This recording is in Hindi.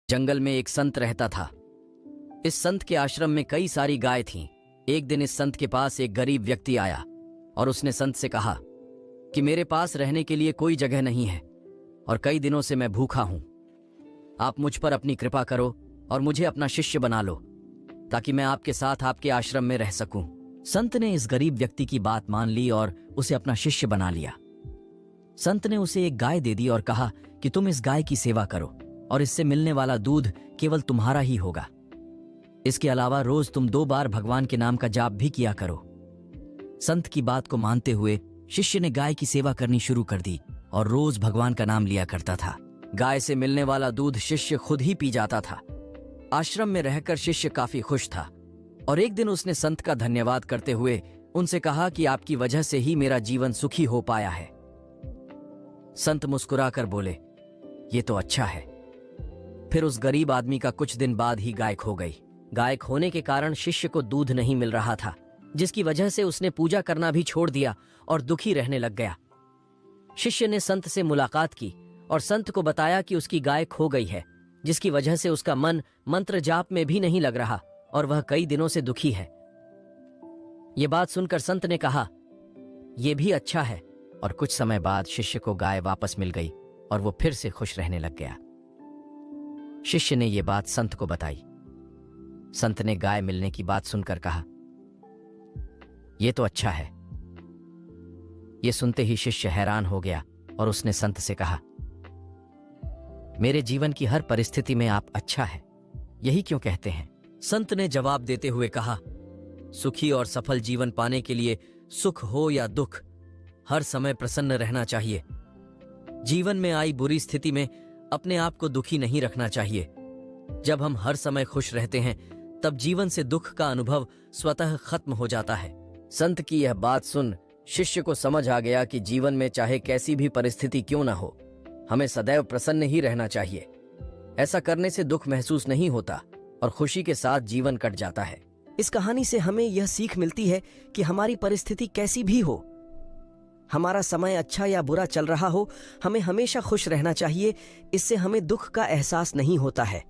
जंगल में एक संत रहता था। इस संत के आश्रम में कई सारी गाय थीं। एक दिन इस संत के पास एक गरीब व्यक्ति आया और उसने संत से कहा कि मेरे पास रहने के लिए कोई जगह नहीं है और कई दिनों से मैं भूखा हूं। आप मुझ पर अपनी कृपा करो और मुझे अपना शिष्य बना लो ताकि मैं आपके साथ आपके आश्रम में रह सकूं। संत ने इस गरीब व्यक्ति की बात मान ली और उसे अपना शिष्य बना लिया। संत ने उसे एक गाय दे दी और कहा कि तुम इस गाय की सेवा करो और इससे मिलने वाला दूध केवल तुम्हारा ही होगा। इसके अलावा रोज तुम 2 बार भगवान के नाम का जाप भी किया करो। संत की बात को मानते हुए शिष्य ने गाय की सेवा करनी शुरू कर दी और रोज भगवान का नाम लिया करता था। गाय से मिलने वाला दूध शिष्य खुद ही पी जाता था। आश्रम में रहकर शिष्य काफी खुश था और एक दिन उसने संत का धन्यवाद करते हुए उनसे कहा कि आपकी वजह से ही मेरा जीवन सुखी हो पाया है। संत मुस्कुराकर बोले, ये तो अच्छा है। फिर उस गरीब आदमी का कुछ दिन बाद ही गाय खो गई। गाय खोने के कारण शिष्य को दूध नहीं मिल रहा था, जिसकी वजह से उसने पूजा करना भी छोड़ दिया और दुखी रहने लग गया। शिष्य ने संत से मुलाकात की और संत को बताया कि उसकी गाय खो गई है, जिसकी वजह से उसका मन मंत्र जाप में भी नहीं लग रहा और वह कई दिनों से दुखी है। ये बात सुनकर संत ने कहा, यह भी अच्छा है। और कुछ समय बाद शिष्य को गाय वापस मिल गई और वो फिर से खुश रहने लग गया। शिष्य ने यह बात संत को बताई। संत ने गाय मिलने की बात सुनकर कहा, यह तो अच्छा है। यह सुनते ही शिष्य हैरान हो गया और उसने संत से कहा, मेरे जीवन की हर परिस्थिति में आप अच्छा है, यही क्यों कहते हैं? संत ने जवाब देते हुए कहा, सुखी और सफल जीवन पाने के लिए सुख हो या दुख, हर समय प्रसन्न रहना चाहिए। जीवन में आई बुरी स्थिति में अपने आप को दुखी नहीं रखना चाहिए। जब हम हर समय खुश रहते हैं तब जीवन से दुख का अनुभव स्वतः खत्म हो जाता है। संत की यह बात सुन शिष्य को समझ आ गया कि जीवन में चाहे कैसी भी परिस्थिति क्यों ना हो, हमें सदैव प्रसन्न ही रहना चाहिए। ऐसा करने से दुख महसूस नहीं होता और खुशी के साथ जीवन कट जाता है। इस कहानी से हमें यह सीख मिलती है कि हमारी परिस्थिति कैसी भी हो, हमारा समय अच्छा या बुरा चल रहा हो, हमें हमेशा खुश रहना चाहिए। इससे हमें दुख का एहसास नहीं होता है।